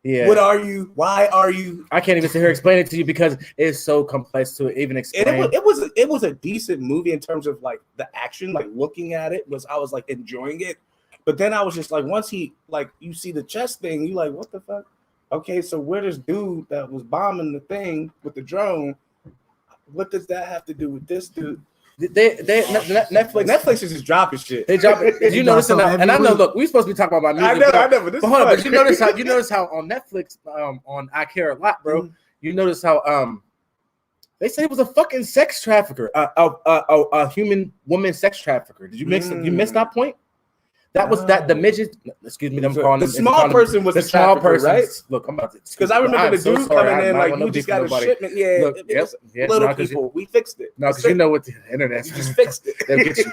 Yeah. What are you? Why are you? I can't even sit here and explain it to you because it's so complex to even explain. And it was a decent movie in terms of like the action, like looking at it I was like enjoying it. But then I was just like, once he like you see the chest thing, you like, what the fuck? Okay, so where this dude that was bombing the thing with the drone, what does that have to do with this dude? Netflix is just dropping shit. They drop it. You notice, and I know. Look, we're supposed to be talking about music. I know, but hold on. But you notice how on Netflix, on I Care a Lot, bro. You notice how They said it was a fucking sex trafficker, a human woman sex trafficker. Did you miss? You missed that point? That was that the midget. Excuse me, I'm calling the small person was the small person, right? Look, I'm about to. Because I remember the dude coming in like, you just got a shipment. Yeah, look, little people. We fixed it. No, because you know what the internet. You just fixed it. They'll get you.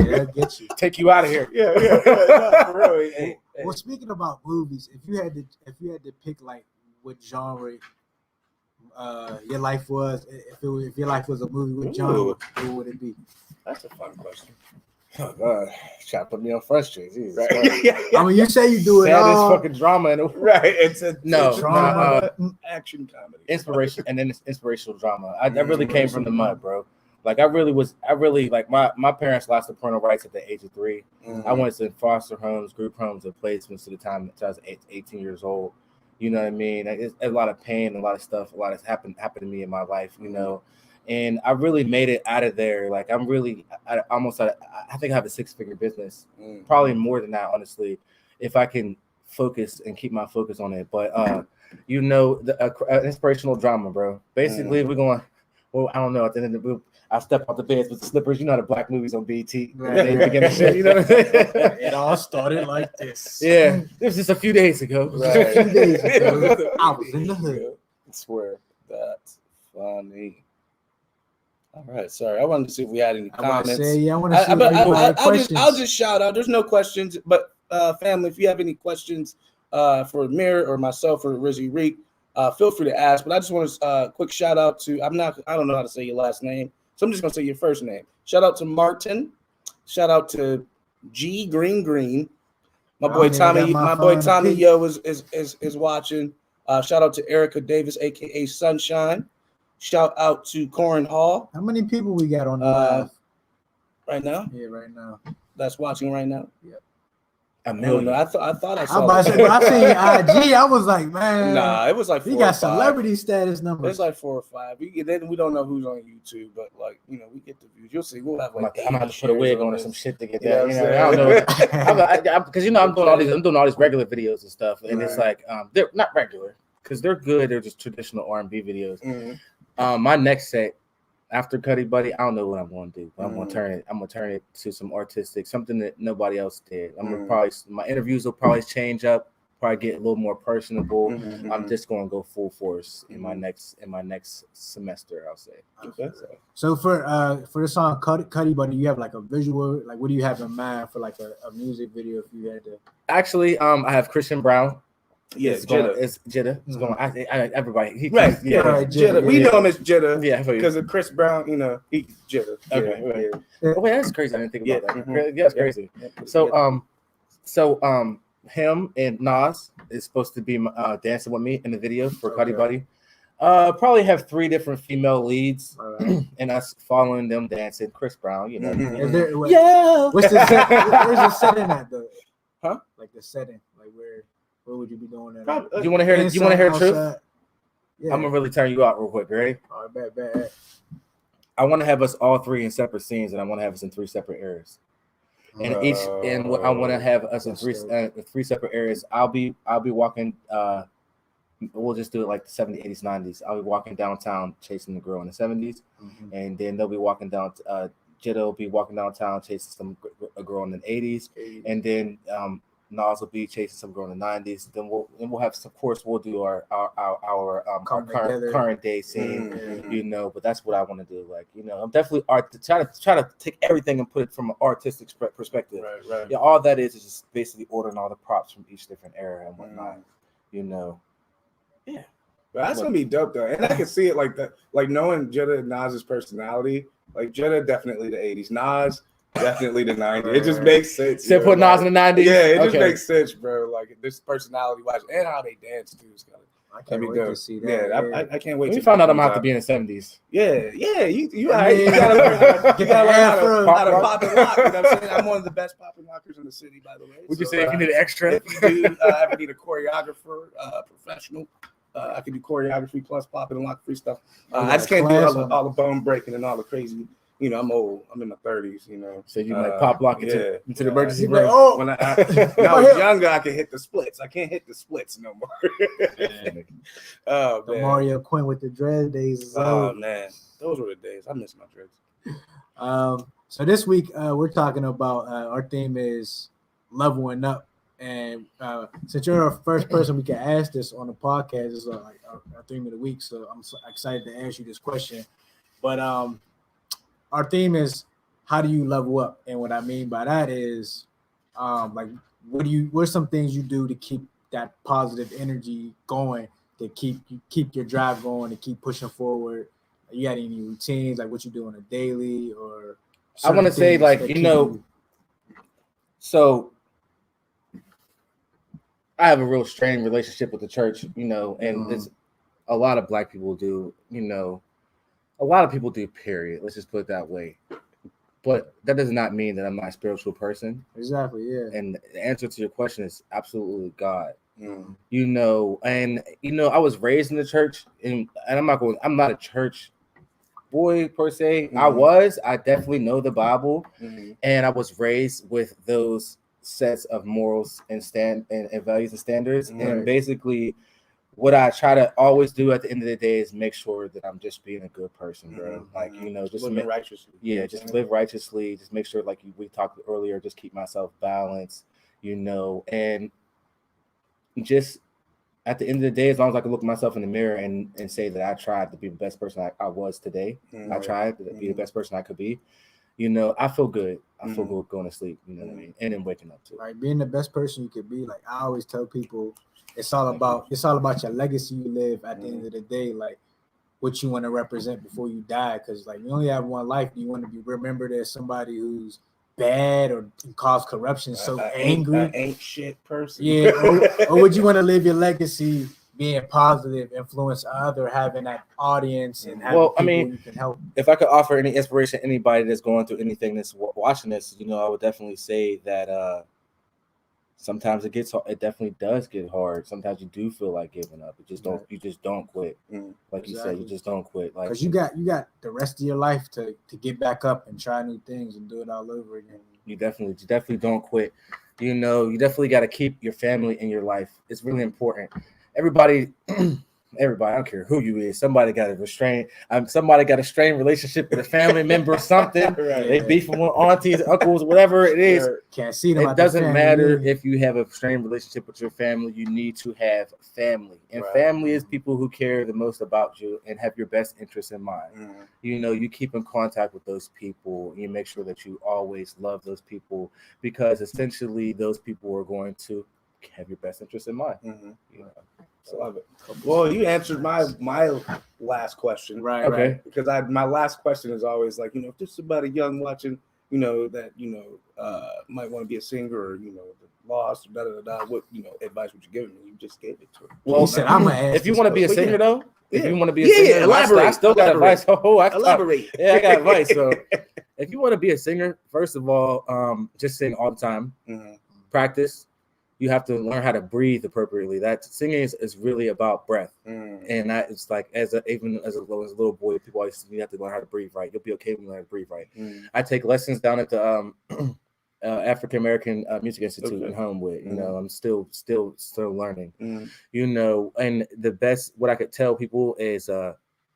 They'll get you. Take you out of here. Yeah. No, for real. Hey. Well, speaking about movies, if you had to pick like what genre your life was, if your life was a movie, what genre what would it be? That's a fun question. Oh God, trying to put me on Front Street. Jesus, right. Yeah. I mean, you say you do it saddest all. fucking drama in the right. It's a drama, action comedy, inspiration, and then it's inspirational drama. I really came from the mud, bro. Like I really like my parents lost the parental rights at the age of 3. I went to foster homes, group homes, and placements to the time that I was 18 years old. You know what I mean? Like, it's a lot of pain, a lot of stuff, a lot has happened to me in my life. You know. And I really made it out of there. Like I think I have a 6-figure business, probably more than that, honestly, if I can focus and keep my focus on it. But you know, the inspirational drama, bro. Basically, we're going. Well, I don't know. At the end of the I step out the beds with the slippers. You know how the black movies on BT. They begin to shit, you know. It all started like this. Yeah, it was just a few days ago. Right. A few days ago, I was in the hood. I swear, that's funny. All right, sorry. I wanted to see if we had any comments. I want to see questions. I'll just shout out. There's no questions, but family, if you have any questions for Amir or myself or Rizzy Reek, feel free to ask. But I just want to quick shout out to I don't know how to say your last name, so I'm just gonna say your first name. Shout out to Martin. Shout out to G Green. My boy Tommy Yo is watching. Shout out to Erica Davis, aka Sunshine. Shout out to Corin Hall. How many people we got on the live right now? Yeah, right now. That's watching right now. Yep. A million. I thought I saw. I'm about to say, but I seen IG. I was like, man. Nah, it was like 4 he got celebrity status numbers. It's like 4 or 5. We don't know who's on YouTube, but like we get the views. You'll see. We'll have like. I'm gonna have to put a wig on or some shit to get that. You know, I don't know. Because I'm doing all these regular videos and stuff, and it's like they're not regular because they're good. They're just traditional R&B videos. Mm-hmm. My next set after Cuddy Buddy, I don't know what I'm going to do. But I'm gonna turn it to some artistic, something that nobody else did. My interviews will probably change up, probably get a little more personable. I'm just gonna go full force in my next semester, I'll say. Okay. So for the song Cuddy Buddy, you have like a visual, like what do you have in mind for like a music video if you had to? Actually, I have Christian Brown. Yeah, it's Jitta. It's going. Everybody. Jitta. We know him as Jitta. Yeah, because of Chris Brown. You know, he's Jitta. Okay. Yeah. Oh, wait, that's crazy. I didn't think about that. Yeah, that's crazy. So him and Nas is supposed to be dancing with me in the video for Cuddy Buddy. Probably have 3 different female leads, and us following them dancing. Chris Brown, you know. What's the where's the setting at though? Huh? Like the setting, like where would you be doing that? You want to hear? You want to hear the truth? Yeah. I'm gonna really turn you out real quick. Ready? All right, bet. I want to have us all 3 in separate scenes, and I want to have us in 3 separate areas. And I want to have us in 3 separate areas. I'll be walking. We'll just do it like the 70s, 80s, 90s. I'll be walking downtown chasing the girl in the 70s, and then they'll be walking down. Jitta will be walking downtown chasing a girl in the 80s, and then Nas will be chasing some girl in the 90s. Then we'll have, of course, we'll do our current day scene, you know. But that's what I want to do. Like, you know, I'm definitely try to take everything and put it from an artistic perspective. Right. Yeah, all that is just basically ordering all the props from each different era and whatnot. You know. Yeah. But that's gonna be dope though, and I can see it like that. Like knowing Jitta and Nas's personality. Like Jitta definitely the 80s, Nas definitely the 90s. It just makes sense. So put Nas in the 90s. Yeah, it just makes sense, bro. Like this personality wise and how they dance too is kind of. I can't wait to see that. Yeah, I can't wait. We found out I'm gonna have to be in the 70s. Yeah. You gotta learn how to pop and lock. You know what I'm saying? I'm one of the best popping lockers in the city, by the way. Would you say if you need an extra? If you do ever need a choreographer, professional. I can do choreography plus popping and lock free stuff. I just can't do all the bone breaking and all the crazy you know, I'm old. I'm in my 30s. You know, So you might pop lock into the emergency You'd be like, room. oh, when I was younger, I could hit the splits. I can't hit the splits no more. Oh the man, Mario Quinn with the dread days is oh over. man, those were the days. I miss my dreads. So this week we're talking about our theme is leveling up, and since you're our first person we can ask this on the podcast, is like our theme of the week. So I'm excited to ask you this question. But our theme is how do you level up, and what I mean by that is like what are some things you do to keep that positive energy going, to keep your drive going, to keep pushing forward. You got any routines, like what you do on a daily, or I want to say, like, you know, so I have a real strained relationship with the church, you know, and it's a lot of Black people do, you know, a lot of people do, period. Let's just put it that way. But that does not mean that I'm not a spiritual person. Exactly, yeah. And the answer to your question is absolutely God. You know, and you know, I was raised in the church, and I'm not a church boy per se. I definitely know the Bible, and I was raised with those sets of morals and values and standards. And basically what I try to always do at the end of the day is make sure that I'm just being a good person, bro. Like, you know, just living righteously. Yeah, just live righteously. Just make sure, like we talked earlier, just keep myself balanced, you know, and just at the end of the day, as long as I can look myself in the mirror and say that I tried to be the best person I was today, I tried to be the best person I could be, you know, I feel good. I feel good going to sleep, you know what I mean? And then waking up too. Right, being the best person you could be. Like I always tell people, it's all about your legacy you live at the end of the day, like what you want to represent before you die. Because like you only have one life. Do you want to be remembered as somebody who's bad or cause corruption, so angry, ain't shit person? Yeah, or would you want to live your legacy being positive, influence other, having that audience, and having people you can help? If I could offer any inspiration to anybody that's going through anything that's watching this, you know, I would definitely say that sometimes it definitely does get hard. Sometimes you do feel like giving up. You just don't quit. Like you said, you just don't quit. Like, because you got the rest of your life to get back up and try new things and do it all over again. You definitely don't quit. You know, you definitely got to keep your family in your life. It's really important. Everybody, I don't care who you is. Somebody got a strained relationship with a family member or something. Right. They beefing with aunties, uncles, whatever it is. Can't see them. It doesn't matter if you have a strained relationship with your family. You need to have family, and family is people who care the most about you and have your best interests in mind. You know, you keep in contact with those people. You make sure that you always love those people, because essentially those people are going to have your best interests in mind. You know. I love it. Well, you answered my last question, right? Okay. Right. Because my last question is always like, you know, if this is about a young watching, you know, that might want to be a singer, or you know, lost, what advice would you give me? You just gave it to him. Well, if you want to be a singer, though, if you want to be a singer, elaborate. I still got advice. Elaborate. Yeah, I got advice. So, if you want to be a singer, first of all, just sing all the time. Practice. You have to learn how to breathe appropriately. That singing is really about breath, and that it's like even as a little boy, people always say you have to learn how to breathe right. You'll be okay when you learn how to breathe right. I take lessons down at the African American Music Institute in Homewood. You know, I'm still learning. You know, and the best what I could tell people is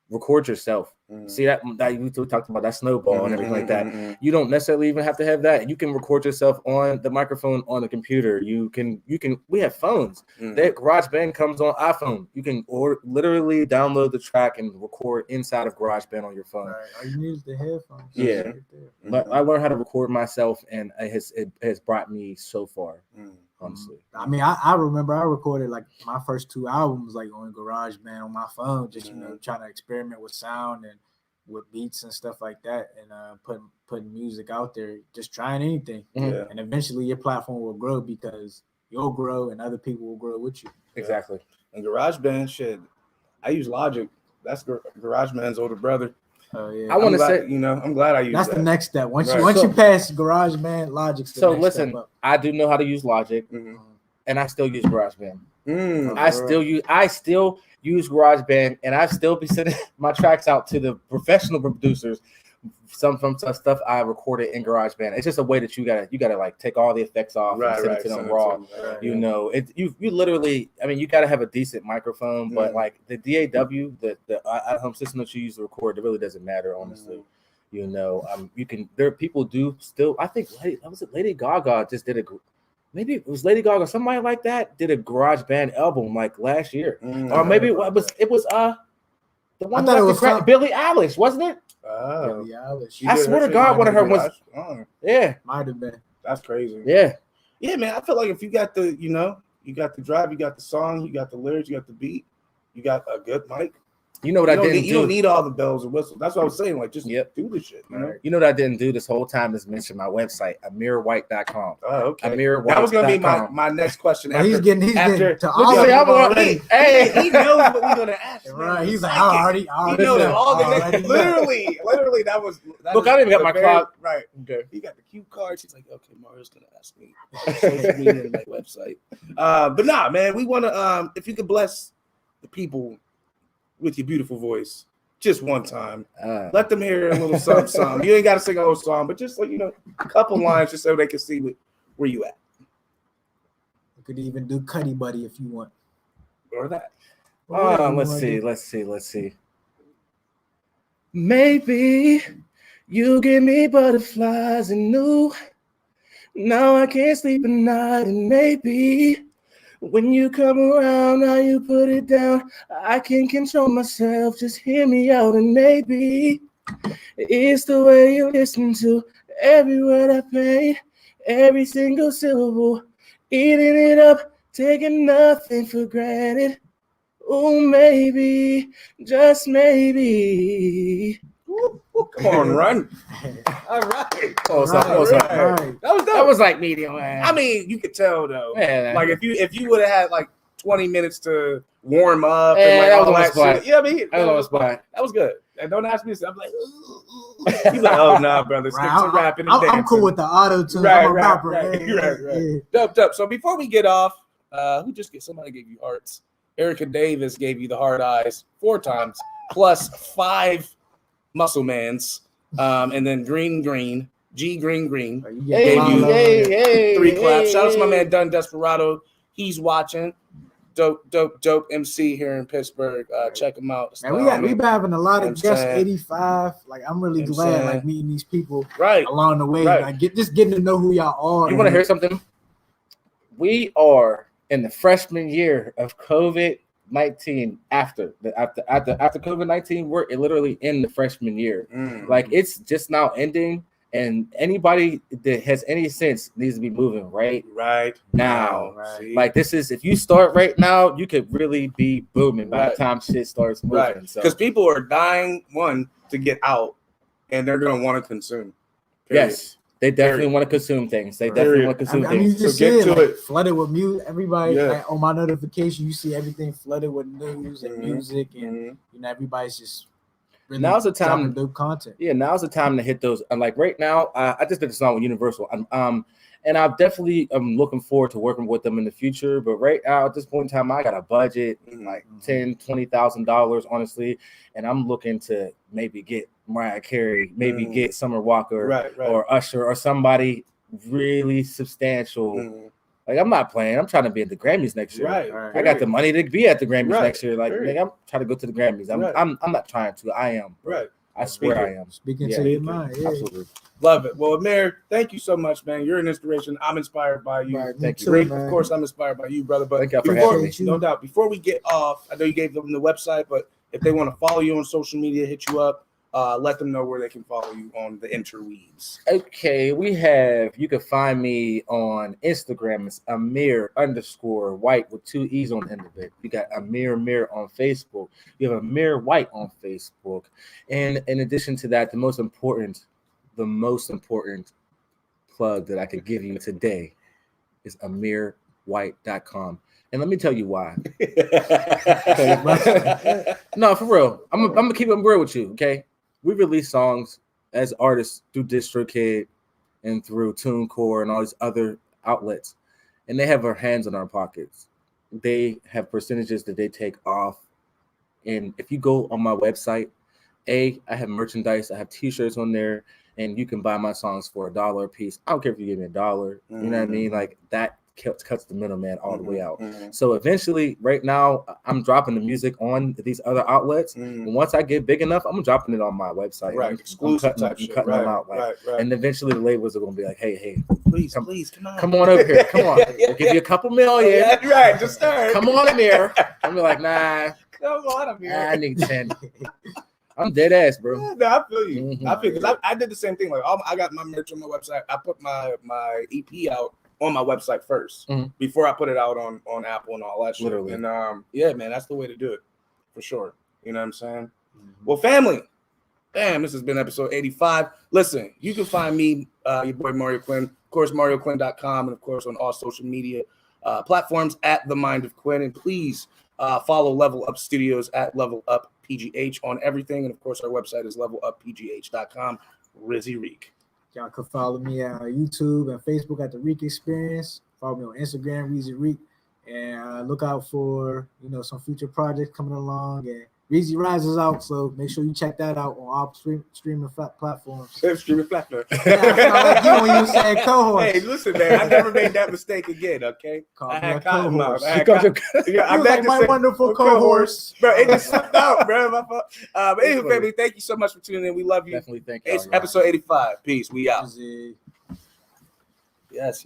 record yourself. See that you talked about that snowball and everything like that. You don't necessarily even have to have that. You can record yourself on the microphone on the computer. You can. We have phones. That GarageBand comes on iPhone. You can literally download the track and record inside of GarageBand on your phone. Right. Or you use the headphones. Yeah. Right, but I learned how to record myself, and it has brought me so far. Honestly, I mean, I remember I recorded like my first 2 albums like on GarageBand on my phone, just you know, trying to experiment with sound and with beats and stuff like that, and putting music out there, just trying anything. And eventually your platform will grow because you'll grow and other people will grow with you. Exactly. And GarageBand, shit, I use Logic. That's GarageBand's older brother. Yeah. I want to say, you know, I'm glad I use that's that. the next step. Once you pass GarageBand, Logic's the next listen, step up. I do know how to use Logic, and I still use GarageBand. I still use GarageBand, and I still be sending my tracks out to the professional producers some stuff I recorded in GarageBand. It's just a way that you gotta like take all the effects off and send it to them raw. You know, you literally, I mean, you gotta have a decent microphone, but like the DAW, the at-home system that you use to record, it really doesn't matter, honestly. You know, you can. There are people do still. I think Lady Gaga just did maybe it was Lady Gaga, somebody like that did a GarageBand album like last year, or maybe it was the one that was Billie Eilish, wasn't it? Billie Eilish. I swear to God, one of her was. Yeah, might have been. That's crazy. Yeah, man. I feel like if you got the, you got the drive, you got the song, you got the lyrics, you got the beat, you got a good mic. You know what I didn't do? You don't need all the bells and whistles. That's what I was saying. Like, just do the shit. You know what I didn't do this whole time is mention my website, AmirWhite.com. Oh, okay. AmirWhite.com. That was going to be my next question. He's getting to all already. Hey, he knows what we're going to ask. Right. He's like, I already know all the next. Literally, that was. Look, I didn't even got my clock. Right. Okay. He got the cue cards. He's like, okay, Mario's going to ask me social media and my website. But nah, man, we want to. If you could bless the people with your beautiful voice. Just one time. Let them hear a little something. You ain't got to sing a whole song, but just like, a couple lines just so they can see where you at. You could even do Cuddy Buddy if you want. Or that. Let's see. Maybe you give me butterflies and new. Now I can't sleep at night, and maybe when you come around, now you put it down. I can control myself, just hear me out. And maybe it's the way you listen to every word I paint, every single syllable, eating it up, taking nothing for granted. Oh, maybe, just maybe. Come on, run. All right. That was like medium. Man. I mean, you could tell though. Man. Like if you would have had like 20 minutes to warm up and like all that shit. Yeah, I mean, that was good. And don't ask me to. I'm like, he's like, oh nah, brother, stick to rapping and dancing. I'm cool with the auto tune. Right, I'm a rapper. Right. Dope. So before we get off, somebody gave you hearts. Erica Davis gave you the hard eyes 4 times, plus 5 muscle mans, and then green G green gave you 3 claps. Shout out to my man Dun Desperado. He's watching. Dope MC here in Pittsburgh. Check him out. Man, we've been having a lot of guests. 85. Like, I'm really glad like meeting these people along the way. Like, just getting to know who y'all are. You want to hear something? We are in the freshman year of COVID-19. After COVID-19, we're literally in the freshman year. Like, it's just now ending, and anybody that has any sense needs to be moving right now. Like, this is, if you start right now, you could really be booming by the time shit starts moving. Because people are dying to get out, and they're gonna want to consume. Period. Yes. They definitely want to consume things. They definitely want to consume things. You just get to it. Flooded with music. Everybody like, on my notification, you see everything flooded with news and music, and everybody's just really now's the time to do content. Yeah, now's the time to hit those. Like right now, I just did a song with Universal, and I definitely am looking forward to working with them in the future. But right now, at this point in time, I got a budget like $10,000-$20,000, honestly, and I'm looking to maybe get Mariah Carey, maybe get Summer Walker or Usher or somebody really substantial. Like, I'm not playing. I'm trying to be at the Grammys next year. I got the money to be at the Grammys next year. Like, I'm trying to go to the Grammys. I'm not trying to. I am. I swear I am. Speaking to your mind. Absolutely. Love it. Well, Amir, thank you so much, man. You're an inspiration. I'm inspired by you. Thank you. Of course, I'm inspired by you, brother. But thank you for having me. No doubt. Before we get off, I know you gave them the website, but if they want to follow you on social media, hit you up. Let them know where they can follow you on the interweaves. Okay, you can find me on Instagram. It's Amir_White with 2 E's on the end of it. You got Amir on Facebook. You have Amir White on Facebook. And in addition to that, the most important plug that I could give you today is AmirWhite.com. And let me tell you why. No, for real. I'm gonna keep it real with you, okay? We release songs as artists through DistroKid and through TuneCore and all these other outlets, and they have our hands in our pockets. They have percentages that they take off. And if you go on my website, I have merchandise. I have T-shirts on there, and you can buy my songs for $1 a piece. I don't care if you give me $1. You know what I mean? Like that cuts the middleman all the way out. So eventually, right now, I'm dropping the music on these other outlets. And once I get big enough, I'm dropping it on my website. Right, exclusive type shit. Cutting them out. Like, and eventually, the labels are gonna be like, "Hey, please, come on over here. Come on, we'll give you a couple million. Right, just start. Come on, Amir." I'm like, "Nah, come on, Amir. I need 10." I'm dead ass, bro. Yeah, no, I feel you. I feel because I did the same thing. Like I got my merch on my website. I put my EP out on my website first before I put it out on Apple and all that shit. Literally. And yeah, man, that's the way to do it for sure. You know what I'm saying? Well, family, damn, this has been episode 85. Listen, you can find me, your boy Mario Quinn, of course, MarioQuinn.com, and of course on all social media platforms at The Mind of Quinn. And please follow Level Up Studios at Level Up PGH on everything. And of course, our website is leveluppgh.com. Rizzy Reek. Y'all can follow me on YouTube and Facebook at The Reek Experience. Follow me on Instagram, Rizzy Reek. And look out for, some future projects coming along. And Rizzy Rise is out, so make sure you check that out on all streaming platforms. Streaming platform. Yeah, like you when you said co-host. Hey, listen, man, I never made that mistake again, okay? I had co-host. Yeah, I'm like my wonderful co-host. Bro, it just slipped out, bro. But anyway, family, thank you so much for tuning in. We love you. Definitely thank you. It's episode 85. Peace. We out. Rizzy. Yes.